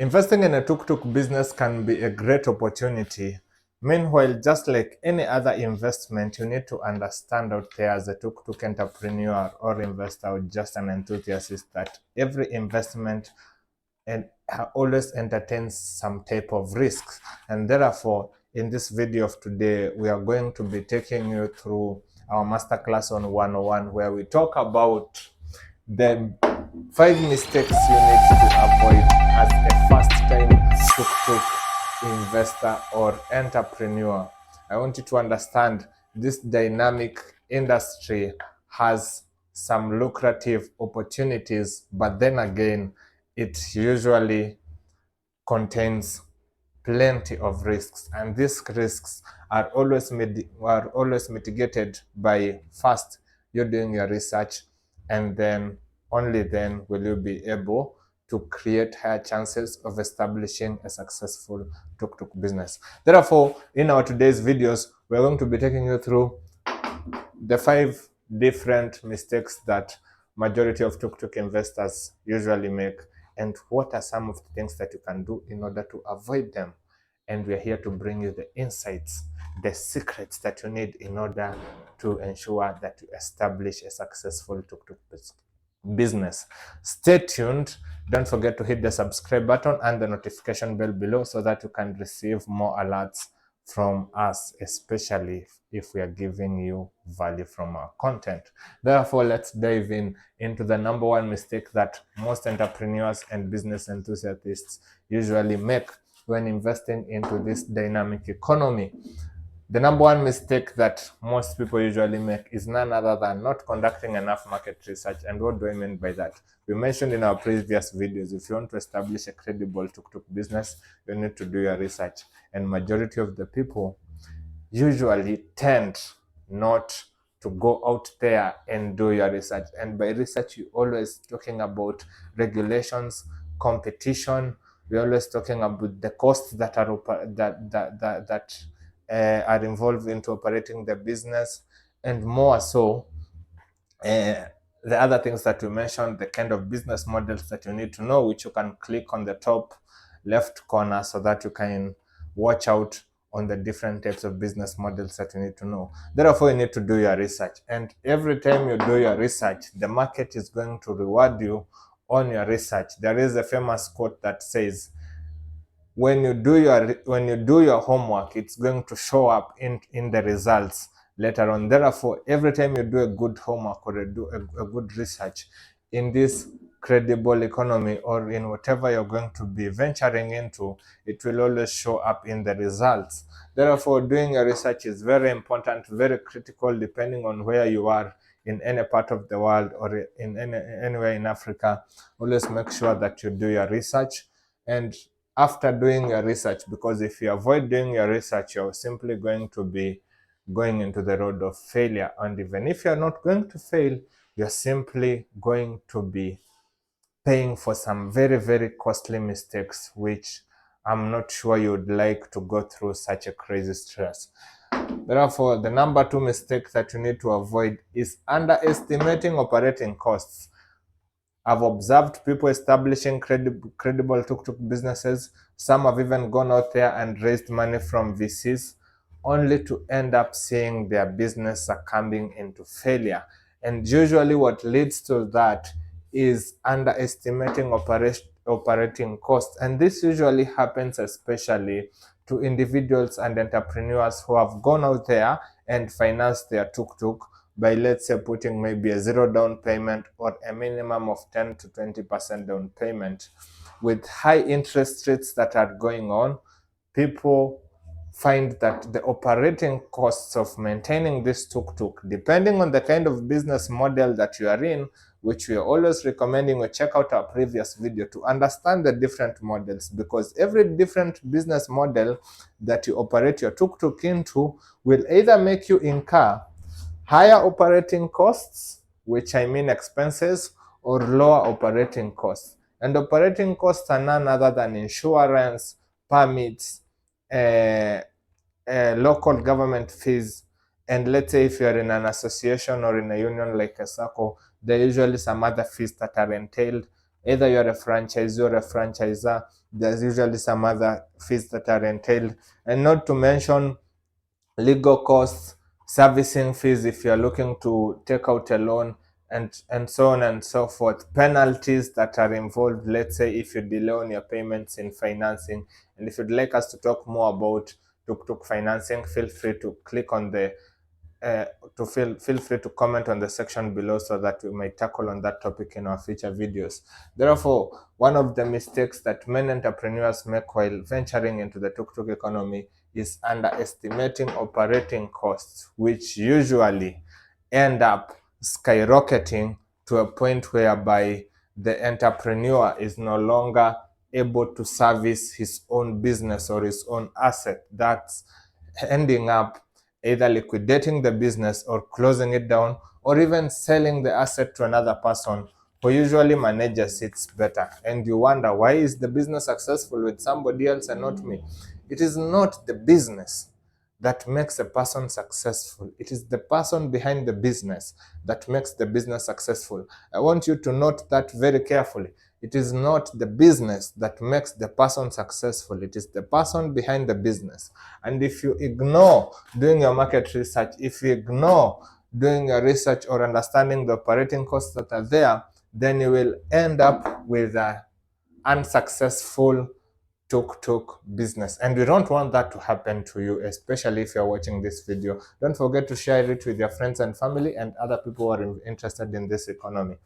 Investing in a tuk-tuk business can be a great opportunity. Meanwhile, just like any other investment, you need to understand out there as a tuk-tuk entrepreneur or investor or just an enthusiast that every investment and always entertains some type of risks. And therefore, in this video of today, we are going to be taking you through our masterclass on 101, where we talk about the 5 mistakes you need to avoid as a first-time tuk-tuk investor or entrepreneur. I want you to understand this dynamic industry has some lucrative opportunities, but then again, it usually contains plenty of risks, and these risks are always mitigated by first you doing your research, and then only then will you be able to create higher chances of establishing a successful tuk-tuk business. Therefore, in our today's videos, we're going to be taking you through the 5 different mistakes that majority of tuk-tuk investors usually make, and what are some of the things that you can do in order to avoid them. And we're here to bring you the insights, the secrets that you need in order to ensure that you establish a successful tuk-tuk business. Stay tuned. Don't forget to hit the subscribe button and the notification bell below so that you can receive more alerts from us, especially if we are giving you value from our content. Therefore, let's dive into the number one mistake that most entrepreneurs and business enthusiasts usually make when investing into this dynamic economy. The number one mistake that most people usually make is none other than not conducting enough market research. And what do I mean by that? We mentioned in our previous videos, if you want to establish a credible tuk-tuk business, you need to do your research. And majority of the people usually tend not to go out there and do your research. And by research, you're always talking about regulations, competition. We're always talking about the costs that are involved into operating the business, and more so, the other things that we mentioned, the kind of business models that you need to know, which you can click on the top left corner so that you can watch out on the different types of business models that you need to know. Therefore, you need to do your research. And every time you do your research, the market is going to reward you on your research. There is a famous quote that says, when you do your homework, it's going to show up in the results later on. Therefore, every time you do a good homework or do a good research in this credible economy or in whatever you're going to be venturing into, it will always show up in the results. Therefore, doing your research is very important, very critical, depending on where you are in any part of the world or in anywhere in Africa. Always make sure that you do your research. And after doing your research, because if you avoid doing your research, you're simply going to be going into the road of failure. And even if you're not going to fail, you're simply going to be paying for some very, very costly mistakes, which I'm not sure you'd like to go through such a crazy stress. Therefore, the number 2 mistake that you need to avoid is underestimating operating costs. I've observed people establishing credible tuk-tuk businesses. Some have even gone out there and raised money from VCs, only to end up seeing their business succumbing into failure. And usually what leads to that is underestimating operating costs. And this usually happens especially to individuals and entrepreneurs who have gone out there and financed their tuk-tuk by, let's say, putting maybe a 0 down payment or a minimum of 10 to 20% down payment. With high interest rates that are going on, people find that the operating costs of maintaining this tuk-tuk, depending on the kind of business model that you are in, which we are always recommending you check out our previous video to understand the different models, because every different business model that you operate your tuk-tuk into will either make you incur higher operating costs, which I mean expenses, or lower operating costs. And operating costs are none other than insurance, permits, local government fees, and let's say if you're in an association or in a union like a SACCO, there are usually some other fees that are entailed Either you're a franchisee or a franchisor, there's usually some other fees that are entailed, and not to mention legal costs, servicing fees if you're looking to take out a loan, and so on and so forth. Penalties that are involved, let's say if you delay on your payments in financing. And if you'd like us to talk more about tuk-tuk financing, feel free to click on the uh, feel free to comment on the section below so that we might tackle on that topic in our future videos. Therefore, one of the mistakes that many entrepreneurs make while venturing into the tuk-tuk economy is underestimating operating costs, which usually end up skyrocketing to a point whereby the entrepreneur is no longer able to service his own business or his own asset. That's ending up either liquidating the business or closing it down, or even selling the asset to another person who usually manages it better. And you wonder, why is the business successful with somebody else and not me? It is not the business that makes a person successful. It is the person behind the business that makes the business successful. I want you to note that very carefully. It is not the business that makes the person successful. It is the person behind the business. And if you ignore doing your market research, if you ignore doing your research or understanding the operating costs that are there, then you will end up with an unsuccessful tuk-tuk business. And we don't want that to happen to you, especially if you're watching this video. Don't forget to share it with your friends and family and other people who are interested in this economy.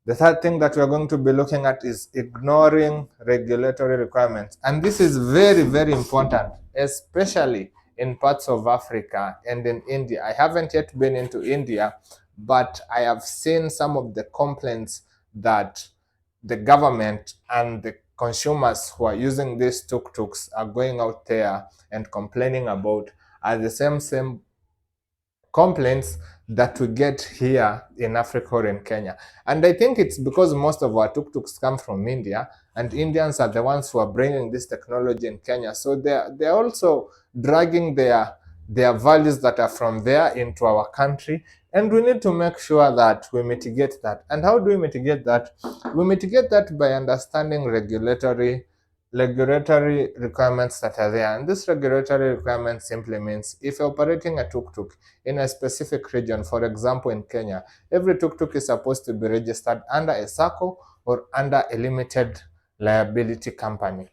The third thing that we're going to be looking at is ignoring regulatory requirements. And this is very, very important, especially in parts of Africa and in India. I haven't yet been into India, but I have seen some of the complaints that the government and the consumers who are using these tuk-tuks are going out there and complaining about are the same complaints that we get here in Africa or in Kenya. And I think it's because most of our tuk-tuks come from India, and Indians are the ones who are bringing this technology in Kenya. So they're also dragging their values that are from there into our country. And we need to make sure that we mitigate that. And how do we mitigate that? We mitigate that by understanding regulatory requirements that are there. And this regulatory requirement simply means if you're operating a tuk-tuk in a specific region, for example in Kenya, every tuk-tuk is supposed to be registered under a SACCO or under a limited liability company.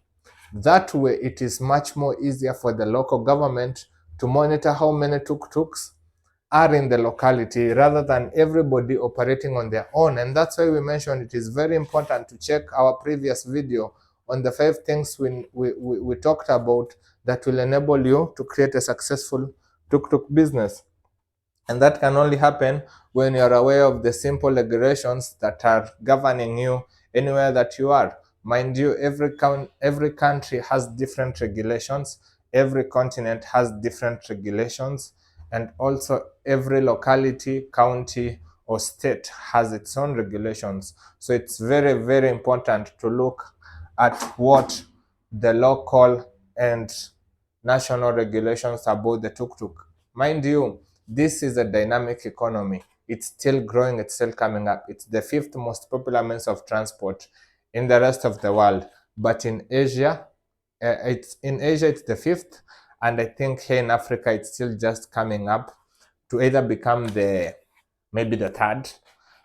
That way it is much more easier for the local government to monitor how many tuk-tuks are in the locality rather than everybody operating on their own. And that's why we mentioned it is very important to check our previous video on the 5 things we talked about that will enable you to create a successful tuk-tuk business. And that can only happen when you're aware of the simple regulations that are governing you anywhere that you are. Mind you, every country has different regulations, every continent has different regulations, and also every locality, county, or state has its own regulations. So it's very, very important to look at what the local and national regulations about the tuk-tuk. Mind you, this is a dynamic economy. It's still growing, it's still coming up. It's the 5th most popular means of transport in the rest of the world. But in Asia, it's the 5th, and I think here in Africa it's still just coming up to either become maybe the 3rd.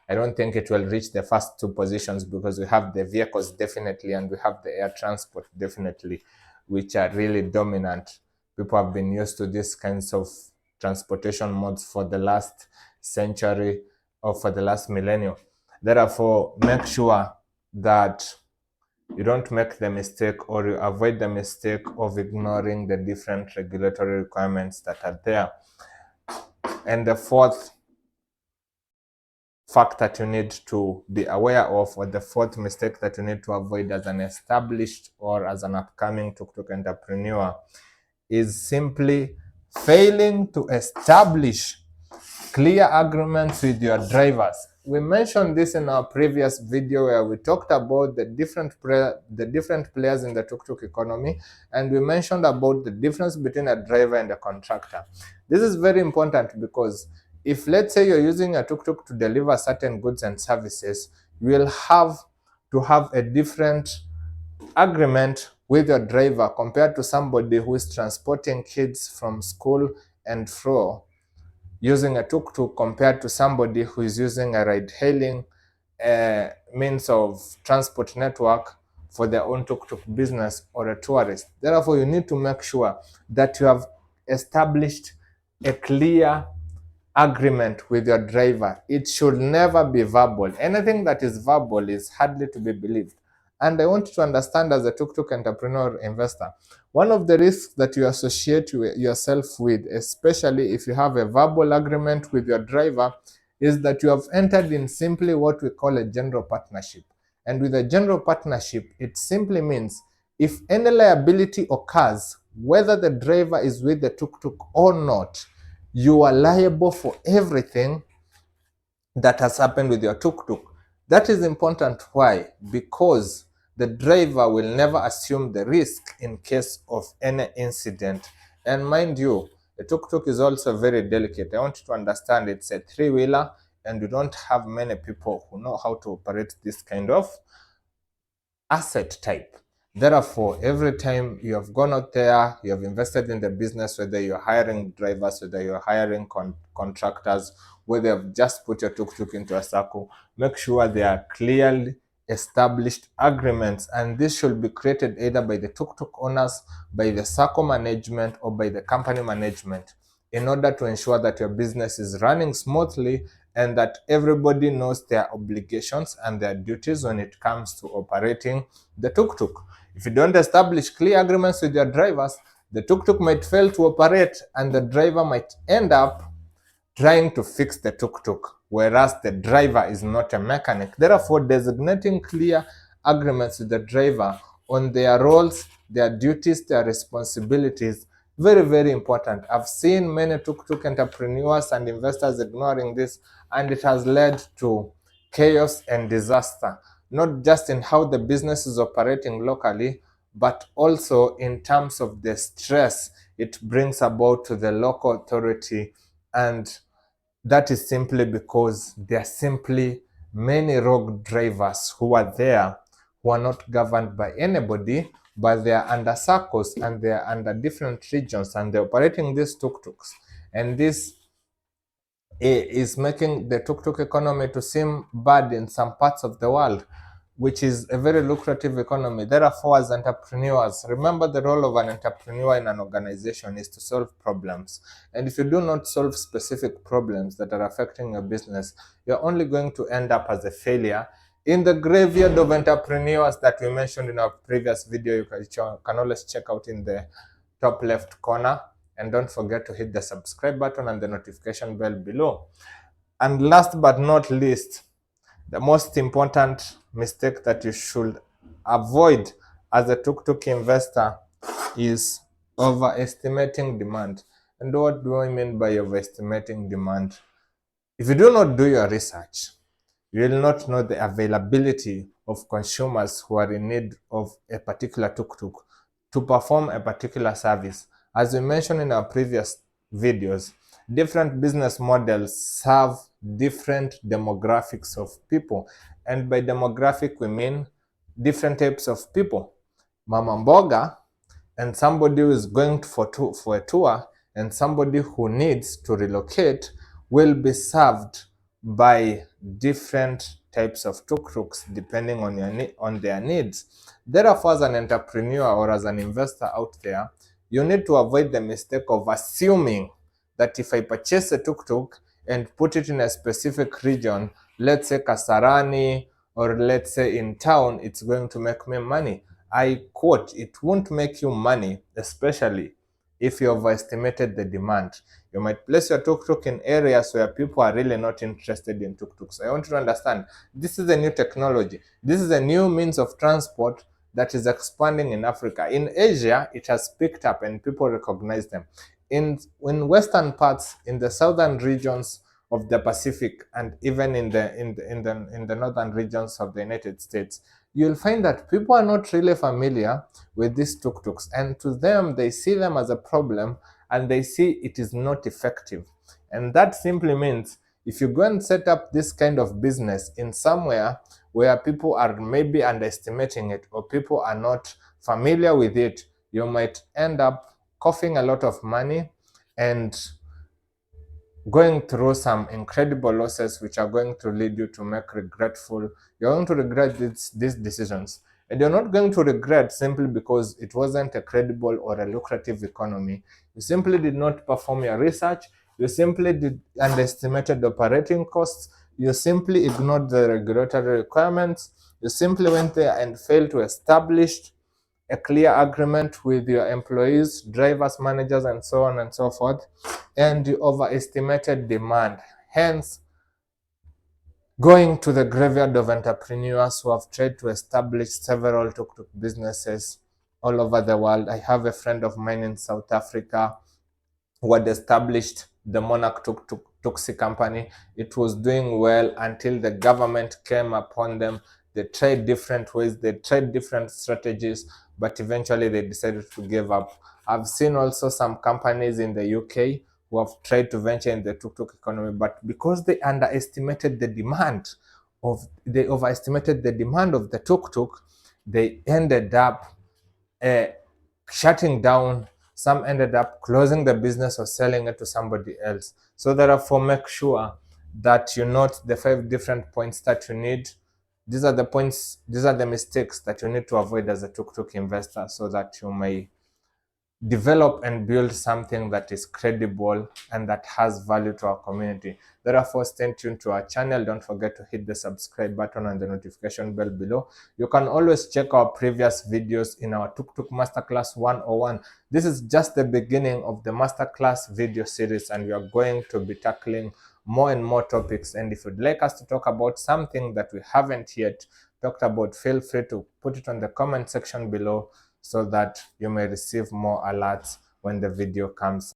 I don't think it will reach the first 2 positions because we have the vehicles definitely and we have the air transport definitely, which are really dominant. People have been used to these kinds of transportation modes for the last century or for the last millennium. Therefore, make sure that you don't make the mistake or you avoid the mistake of ignoring the different regulatory requirements that are there. And the 4th fact that you need to be aware of, or the 4th mistake that you need to avoid as an established or as an upcoming tuk-tuk entrepreneur, is simply failing to establish clear agreements with your drivers. We mentioned this in our previous video where we talked about the different players in the tuk-tuk economy, and we mentioned about the difference between a driver and a contractor. This is very important because if, let's say, you're using a tuk-tuk to deliver certain goods and services, you will have to have a different agreement with your driver compared to somebody who is transporting kids from school and fro using a tuk-tuk compared to somebody who is using a ride-hailing means of transport network for their own tuk-tuk business or a tourist. Therefore, you need to make sure that you have established a clear agreement with your driver. It should never be verbal. Anything that is verbal is hardly to be believed. And I want you to understand, as a tuk-tuk entrepreneur investor, one of the risks that you associate yourself with, especially if you have a verbal agreement with your driver, is that you have entered in simply what we call a general partnership. And with a general partnership, it simply means if any liability occurs, whether the driver is with the tuk-tuk or not, you are liable for everything that has happened with your tuk-tuk. That is important. Why? Because the driver will never assume the risk in case of any incident. And mind you, a tuk-tuk is also very delicate. I want you to understand it's a three-wheeler, and you don't have many people who know how to operate this kind of asset type. Therefore, every time you have gone out there, you have invested in the business, whether you're hiring drivers, whether you're hiring contractors, whether you've just put your tuk-tuk into a circle, make sure they are clearly established agreements, and this should be created either by the tuk-tuk owners, by the circle management, or by the company management, in order to ensure that your business is running smoothly and that everybody knows their obligations and their duties when it comes to operating the tuk-tuk. If you don't establish clear agreements with your drivers, the tuk-tuk might fail to operate and the driver might end up trying to fix the tuk-tuk, whereas the driver is not a mechanic. Therefore, designating clear agreements with the driver on their roles, their duties, their responsibilities, very, very important. I've seen many tuk-tuk entrepreneurs and investors ignoring this, and it has led to chaos and disaster, not just in how the business is operating locally, but also in terms of the stress it brings about to the local authority. And that is simply because there are simply many rogue drivers who are there, who are not governed by anybody, but they are under circles and they are under different regions, and they're operating these tuk-tuks. And this is making the tuk-tuk economy to seem bad in some parts of the world, which is a very lucrative economy. Therefore, as entrepreneurs, remember the role of an entrepreneur in an organization is to solve problems. And if you do not solve specific problems that are affecting your business, you're only going to end up as a failure in the graveyard of entrepreneurs that we mentioned in our previous video. You can always check out in the top left corner. And don't forget to hit the subscribe button and the notification bell below. And last but not least, the most important mistake that you should avoid as a tuk-tuk investor is overestimating demand. And what do I mean by overestimating demand? If you do not do your research, you will not know the availability of consumers who are in need of a particular tuk-tuk to perform a particular service. As we mentioned in our previous videos, different business models serve different demographics of people. And by demographic, we mean different types of people. Mama mboga and somebody who is going for a tour and somebody who needs to relocate will be served by different types of tuk-tuks depending on their needs. Therefore, as an entrepreneur or as an investor out there, you need to avoid the mistake of assuming that if I purchase a tuk-tuk and put it in a specific region, let's say Kasarani, or let's say in town, it's going to make me money. I quote, it won't make you money, especially if you overestimated the demand. You might place your tuk-tuk in areas where people are really not interested in tuk-tuks. I want you to understand, this is a new technology. This is a new means of transport that is expanding in Africa. In Asia, it has picked up and people recognize them. In western parts, in the southern regions of the Pacific, and even in the northern regions of the United States, you'll find that people are not really familiar with these tuk-tuks, and to them, they see them as a problem and they see it is not effective. And that simply means if you go and set up this kind of business in somewhere where people are maybe underestimating it or people are not familiar with it, you might end up coughing a lot of money and going through some incredible losses, which are going to lead you to make regretful. You're going to regret these decisions. And you're not going to regret simply because it wasn't a credible or a lucrative economy. You simply did not perform your research. You simply underestimated the operating costs. You simply ignored the regulatory requirements. You simply went there and failed to establish a clear agreement with your employees, drivers, managers, and so on and so forth, and you overestimated demand. Hence, going to the graveyard of entrepreneurs who have tried to establish several tuk-tuk businesses all over the world. I have a friend of mine in South Africa who had established the Monarch Taxi company. It was doing well until the government came upon them. They tried different ways, they tried different strategies, but eventually they decided to give up. I've seen also some companies in the UK who have tried to venture in the tuk-tuk economy, but because they underestimated the demand they overestimated the demand of the tuk-tuk, they ended up shutting down. Some ended up closing the business or selling it to somebody else. So therefore, make sure that you note the 5 different points that you need. These are the points, these are the mistakes that you need to avoid as a tuk-tuk investor, so that you may develop and build something that is credible and that has value to our community. Therefore, stay tuned to our channel. Don't forget to hit the subscribe button and the notification bell below. You can always check our previous videos in our Tuk Masterclass 101. This is just the beginning of the Masterclass video series, and we are going to be tackling more and more topics. And if you'd like us to talk about something that we haven't yet talked about, feel free to put it on the comment section below, so that you may receive more alerts when the video comes.